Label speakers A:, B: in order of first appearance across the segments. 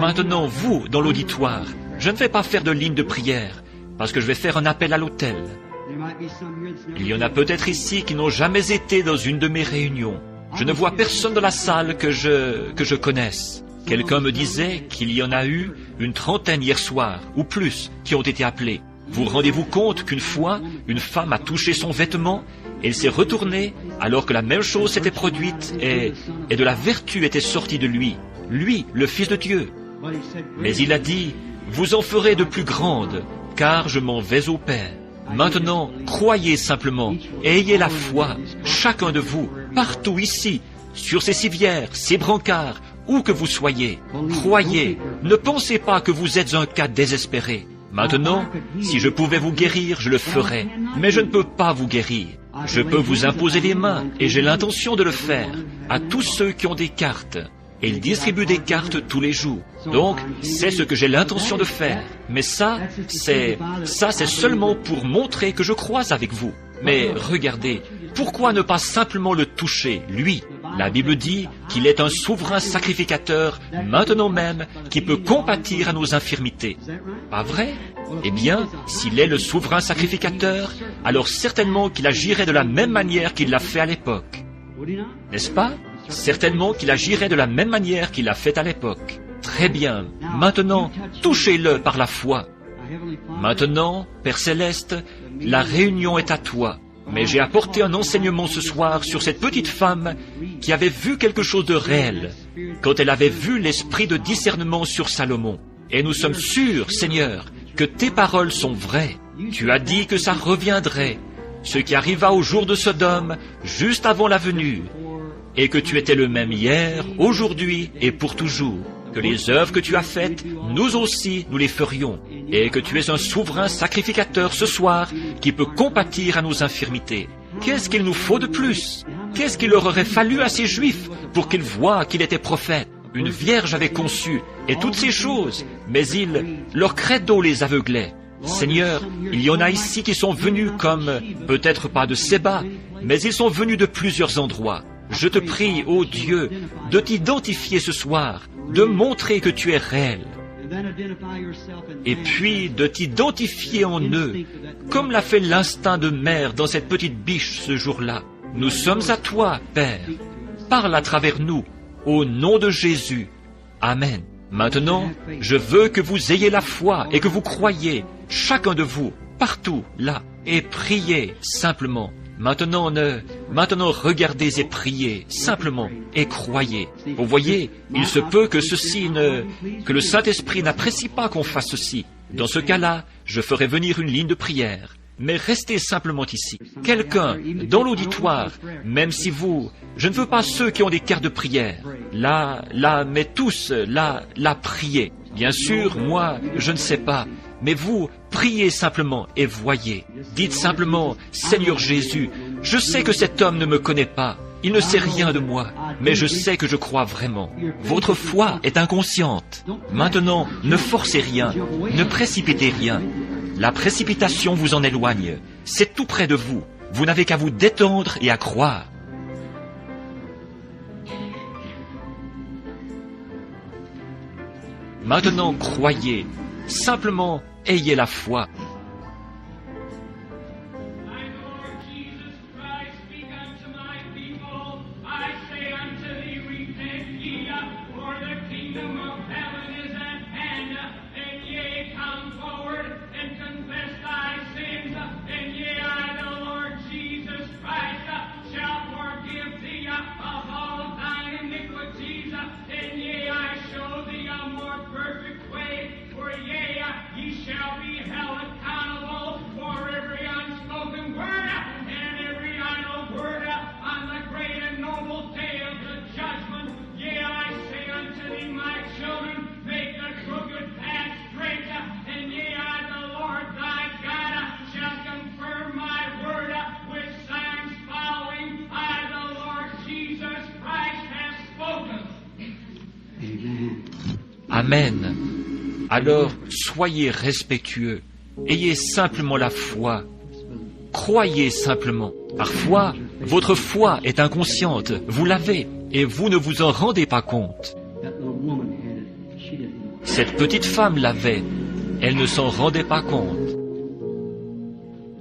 A: Maintenant, vous, dans l'auditoire, je ne vais pas faire de ligne de prière, parce que je vais faire un appel à l'autel. Il y en a peut-être ici qui n'ont jamais été dans une de mes réunions. Je ne vois personne dans la salle que je connaisse. Quelqu'un me disait qu'il y en a eu une trentaine hier soir, ou plus, qui ont été appelés. Vous rendez-vous compte qu'une fois, une femme a touché son vêtement, et elle s'est retournée, alors que la même chose s'était produite, et de la vertu était sortie de lui, le Fils de Dieu. Mais il a dit, vous en ferez de plus grandes, car je m'en vais au Père. Maintenant, croyez simplement, et ayez la foi, chacun de vous, partout ici, sur ces civières, ces brancards, où que vous soyez. Croyez, ne pensez pas que vous êtes un cas désespéré. Maintenant, si je pouvais vous guérir, je le ferais, mais je ne peux pas vous guérir. Je peux vous imposer les mains, et j'ai l'intention de le faire, à tous ceux qui ont des cartes. Et ils distribuent des cartes tous les jours. Donc, c'est ce que j'ai l'intention de faire. Mais ça, c'est seulement pour montrer que je crois avec vous. Mais regardez, pourquoi ne pas simplement le toucher, lui? La Bible dit qu'il est un souverain sacrificateur, maintenant même, qui peut compatir à nos infirmités. Pas vrai? Eh bien, s'il est le souverain sacrificateur, alors certainement qu'il agirait de la même manière qu'il l'a fait à l'époque. N'est-ce pas? Certainement qu'il agirait de la même manière qu'il l'a fait à l'époque. Très bien. Maintenant, touchez-le par la foi. Maintenant, Père Céleste, la réunion est à toi. Mais j'ai apporté un enseignement ce soir sur cette petite femme qui avait vu quelque chose de réel, quand elle avait vu l'esprit de discernement sur Salomon. Et nous sommes sûrs, Seigneur, que tes paroles sont vraies. Tu as dit que ça reviendrait, ce qui arriva au jour de Sodome, juste avant la venue, et que tu étais le même hier, aujourd'hui et pour toujours, que les œuvres que tu as faites, nous aussi, nous les ferions, et que tu es un souverain sacrificateur ce soir qui peut compatir à nos infirmités. Qu'est-ce qu'il nous faut de plus? Qu'est-ce qu'il leur aurait fallu à ces Juifs pour qu'ils voient qu'il était prophète? Une vierge avait conçu, et toutes ces choses, mais leur credo les aveuglait. Seigneur, il y en a ici qui sont venus comme, peut-être pas de Séba, mais ils sont venus de plusieurs endroits. Je te prie, ô Dieu, de t'identifier ce soir, de montrer que tu es réel, et puis de t'identifier en eux, comme l'a fait l'instinct de mère dans cette petite biche ce jour-là. Nous sommes à toi, Père. Parle à travers nous, au nom de Jésus. Amen. Maintenant, je veux que vous ayez la foi et que vous croyiez, chacun de vous, partout, là, et priez simplement. Maintenant, regardez et priez, simplement, et croyez. Vous voyez, il se peut que que le Saint-Esprit n'apprécie pas qu'on fasse ceci. Dans ce cas-là, je ferai venir une ligne de prière. Mais restez simplement ici. Quelqu'un, dans l'auditoire, même si je ne veux pas ceux qui ont des cartes de prière. Là, mais tous, là, priez. Bien sûr, moi, je ne sais pas. Mais vous, priez simplement et voyez. Dites simplement, Seigneur Jésus, je sais que cet homme ne me connaît pas. Il ne sait rien de moi, mais je sais que je crois vraiment. Votre foi est inconsciente. Maintenant, ne forcez rien, ne précipitez rien. La précipitation vous en éloigne. C'est tout près de vous. Vous n'avez qu'à vous détendre et à croire. Maintenant, croyez. Simplement, ayez la foi. Amen. Alors, soyez respectueux. Ayez simplement la foi. Croyez simplement. Parfois, votre foi est inconsciente. Vous l'avez, et vous ne vous en rendez pas compte. Cette petite femme l'avait. Elle ne s'en rendait pas compte.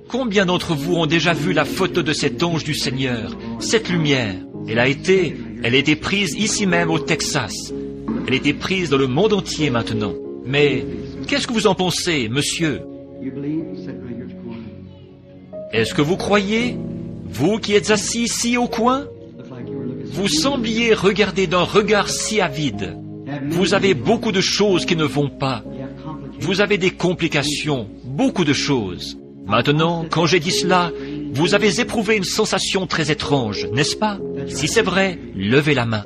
A: Combien d'entre vous ont déjà vu la photo de cet ange du Seigneur, cette lumière? Elle a été prise ici même au Texas. Elle a été prise dans le monde entier maintenant. Mais qu'est-ce que vous en pensez, monsieur? Est-ce que vous croyez, vous qui êtes assis ici au coin? Vous sembliez regarder d'un regard si avide. Vous avez beaucoup de choses qui ne vont pas. Vous avez des complications, beaucoup de choses. Maintenant, quand j'ai dit cela, vous avez éprouvé une sensation très étrange, n'est-ce pas? Si c'est vrai, levez la main.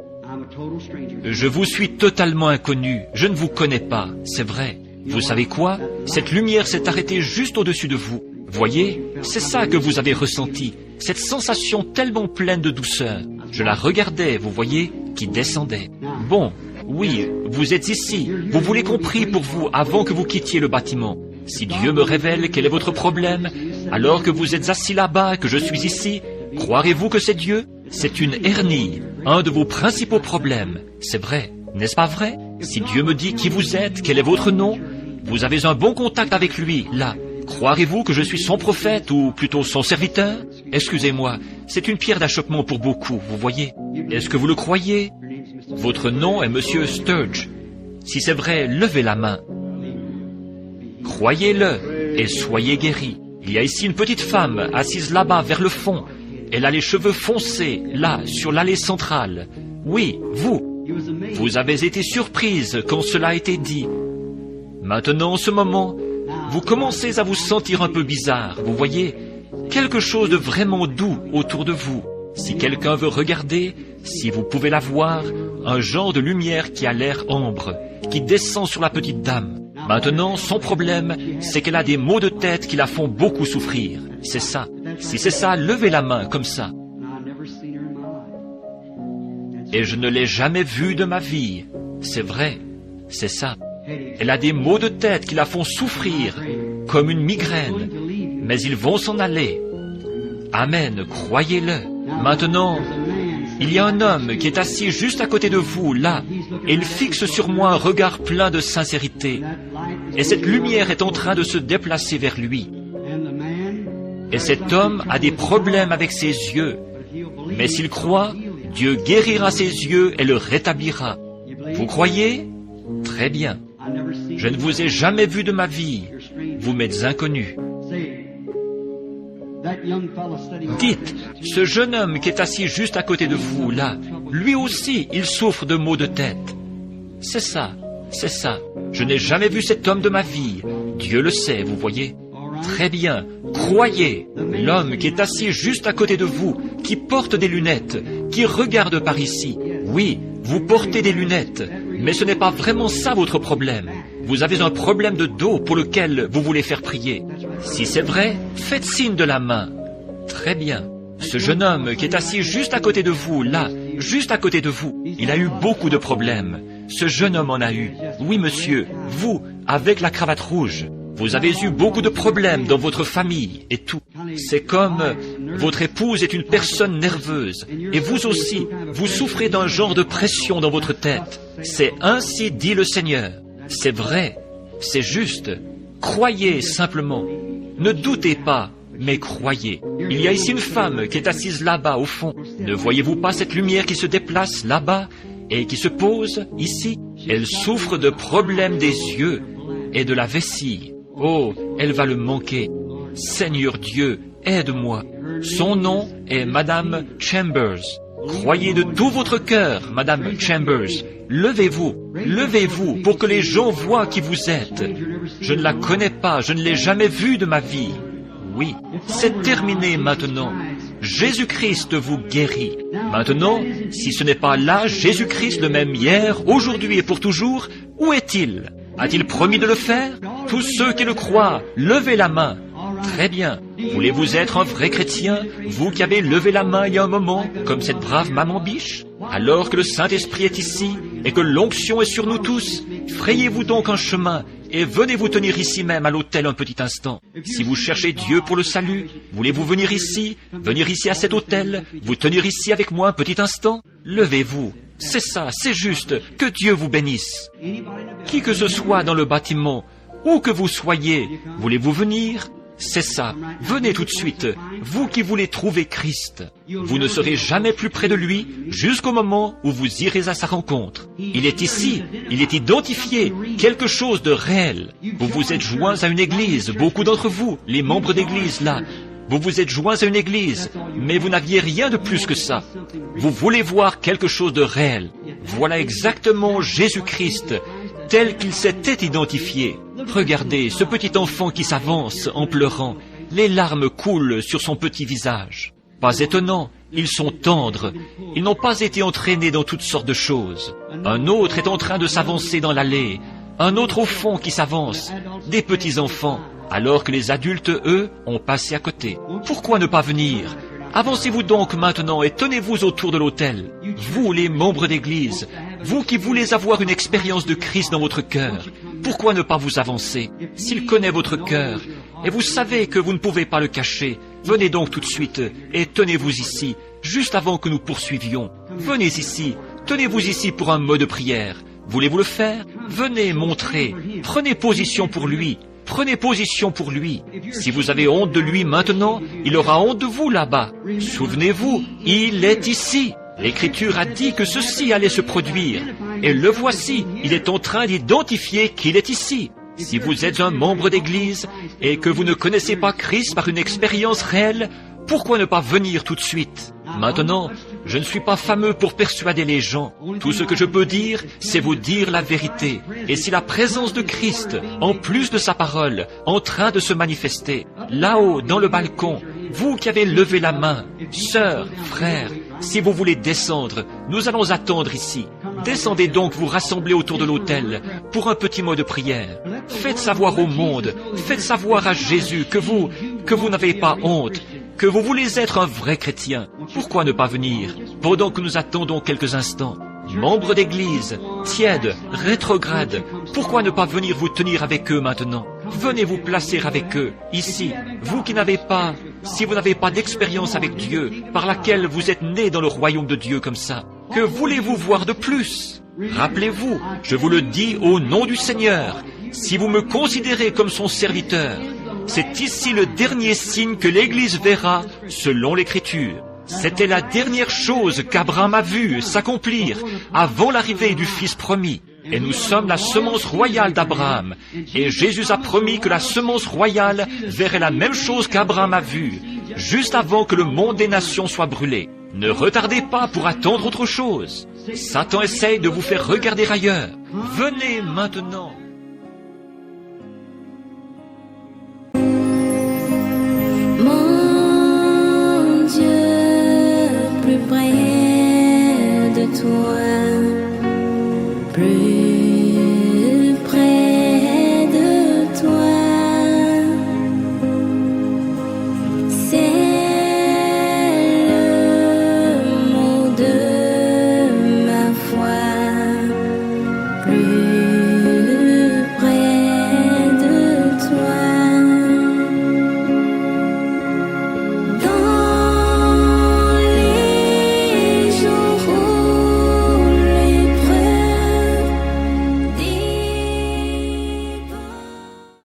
A: Je vous suis totalement inconnu, je ne vous connais pas, c'est vrai. Vous savez quoi? Cette lumière s'est arrêtée juste au-dessus de vous. Voyez, c'est ça que vous avez ressenti, cette sensation tellement pleine de douceur. Je la regardais, vous voyez, qui descendait. Bon, oui, vous êtes ici, vous voulez qu'on prie pour vous avant que vous quittiez le bâtiment. Si Dieu me révèle quel est votre problème, alors que vous êtes assis là-bas et que je suis ici, croirez-vous que c'est Dieu? C'est une hernie, un de vos principaux problèmes. C'est vrai, n'est-ce pas vrai? Si Dieu me dit qui vous êtes, quel est votre nom, vous avez un bon contact avec lui, là. Croirez-vous que je suis son prophète, ou plutôt son serviteur? Excusez-moi, c'est une pierre d'achoppement pour beaucoup, vous voyez. Est-ce que vous le croyez? Votre nom est Monsieur Sturge. Si c'est vrai, levez la main. Croyez-le, et soyez guéris. Il y a ici une petite femme, assise là-bas, vers le fond. Elle a les cheveux foncés, là, sur l'allée centrale. Oui, vous avez été surprise quand cela a été dit. Maintenant, en ce moment, vous commencez à vous sentir un peu bizarre, vous voyez, quelque chose de vraiment doux autour de vous. Si quelqu'un veut regarder, si vous pouvez la voir, un genre de lumière qui a l'air ambre, qui descend sur la petite dame. Maintenant, son problème, c'est qu'elle a des maux de tête qui la font beaucoup souffrir. C'est ça. Si c'est ça, levez la main comme ça. Et je ne l'ai jamais vue de ma vie. C'est vrai, c'est ça. Elle a des maux de tête qui la font souffrir, comme une migraine. Mais ils vont s'en aller. Amen, croyez-le. Maintenant, il y a un homme qui est assis juste à côté de vous, là, et il fixe sur moi un regard plein de sincérité. Et cette lumière est en train de se déplacer vers lui. Et cet homme a des problèmes avec ses yeux. Mais s'il croit, Dieu guérira ses yeux et le rétablira. Vous croyez? Très bien. Je ne vous ai jamais vu de ma vie. Vous m'êtes inconnu. Dites, ce jeune homme qui est assis juste à côté de vous, là, lui aussi, il souffre de maux de tête. C'est ça, c'est ça. Je n'ai jamais vu cet homme de ma vie. Dieu le sait, vous voyez. Très bien, croyez, l'homme qui est assis juste à côté de vous, qui porte des lunettes, qui regarde par ici. Oui, vous portez des lunettes, mais ce n'est pas vraiment ça votre problème. Vous avez un problème de dos pour lequel vous voulez faire prier. Si c'est vrai, faites signe de la main. Très bien. Ce jeune homme qui est assis juste à côté de vous, là, juste à côté de vous, il a eu beaucoup de problèmes. Ce jeune homme en a eu. Oui, monsieur, vous, avec la cravate rouge. Vous avez eu beaucoup de problèmes dans votre famille et tout. C'est comme votre épouse est une personne nerveuse et vous aussi, vous souffrez d'un genre de pression dans votre tête. C'est ainsi dit le Seigneur. C'est vrai, c'est juste. Croyez simplement. Ne doutez pas, mais croyez. Il y a ici une femme qui est assise là-bas au fond. Ne voyez-vous pas cette lumière qui se déplace là-bas et qui se pose ici? Elle souffre de problèmes des yeux et de la vessie. Oh, elle va le manquer. Seigneur Dieu, aide-moi. Son nom est Madame Chambers. Croyez de tout votre cœur, Madame Chambers. Levez-vous, levez-vous pour que les gens voient qui vous êtes. Je ne la connais pas, je ne l'ai jamais vue de ma vie. Oui, c'est terminé maintenant. Jésus-Christ vous guérit. Maintenant, si ce n'est pas là, Jésus-Christ le même hier, aujourd'hui et pour toujours, où est-il? A-t-il promis de le faire? Tous ceux qui le croient, levez la main. Très bien. Voulez-vous être un vrai chrétien, vous qui avez levé la main il y a un moment, comme cette brave maman Biche? Alors que le Saint-Esprit est ici et que l'onction est sur nous tous, frayez-vous donc un chemin et venez vous tenir ici même à l'autel un petit instant. Si vous cherchez Dieu pour le salut, voulez-vous venir ici à cet autel, vous tenir ici avec moi un petit instant? Levez-vous, C'est ça, c'est juste. Que Dieu vous bénisse. Qui que ce soit dans le bâtiment, où que vous soyez, voulez-vous venir? C'est ça. Venez tout de suite. Vous qui voulez trouver Christ. Vous ne serez jamais plus près de lui jusqu'au moment où vous irez à sa rencontre. Il est ici. Il est identifié. Quelque chose de réel. Vous vous êtes joints à une église. Beaucoup d'entre vous, les membres d'église là, vous vous êtes joints à une église, mais vous n'aviez rien de plus que ça. Vous voulez voir quelque chose de réel. Voilà exactement Jésus-Christ, tel qu'il s'était identifié. Regardez ce petit enfant qui s'avance en pleurant. Les larmes coulent sur son petit visage. Pas étonnant, ils sont tendres. Ils n'ont pas été entraînés dans toutes sortes de choses. Un autre est en train de s'avancer dans l'allée. Un autre au fond qui s'avance. Des petits enfants. Alors que les adultes, eux, ont passé à côté. Pourquoi ne pas venir? Avancez-vous donc maintenant et tenez-vous autour de l'autel. Vous, les membres d'église, vous qui voulez avoir une expérience de Christ dans votre cœur, pourquoi ne pas vous avancer? S'il connaît votre cœur, et vous savez que vous ne pouvez pas le cacher, venez donc tout de suite et tenez-vous ici, juste avant que nous poursuivions. Venez ici, tenez-vous ici pour un mot de prière. Voulez-vous le faire? Venez montrer, prenez position pour lui. Prenez position pour lui. Si vous avez honte de lui maintenant, il aura honte de vous là-bas. Souvenez-vous, il est ici. L'Écriture a dit que ceci allait se produire. Et le voici, il est en train d'identifier qu'il est ici. Si vous êtes un membre d'Église et que vous ne connaissez pas Christ par une expérience réelle, pourquoi ne pas venir tout de suite? Maintenant, je ne suis pas fameux pour persuader les gens. Tout ce que je peux dire, c'est vous dire la vérité. Et si la présence de Christ, en plus de sa parole, en train de se manifester, là-haut, dans le balcon, vous qui avez levé la main, sœurs, frères, si vous voulez descendre, nous allons attendre ici. Descendez donc vous rassembler autour de l'autel pour un petit mot de prière. Faites savoir au monde, faites savoir à Jésus que vous n'avez pas honte, que vous voulez être un vrai chrétien. Pourquoi ne pas venir pendant que nous attendons quelques instants? Membres d'église, tièdes, rétrogrades, pourquoi ne pas venir vous tenir avec eux maintenant? Venez vous placer avec eux, ici, vous qui n'avez pas, si vous n'avez pas d'expérience avec Dieu, par laquelle vous êtes nés dans le royaume de Dieu comme ça. Que voulez-vous voir de plus? Rappelez-vous, je vous le dis au nom du Seigneur, si vous me considérez comme son serviteur, c'est ici le dernier signe que l'Église verra selon l'Écriture. C'était la dernière chose qu'Abraham a vue s'accomplir avant l'arrivée du Fils promis. Et nous sommes la semence royale d'Abraham. Et Jésus a promis que la semence royale verrait la même chose qu'Abraham a vue, juste avant que le monde des nations soit brûlé. Ne retardez pas pour attendre autre chose. Satan essaye de vous faire regarder ailleurs. Venez maintenant.
B: Près de toi, plus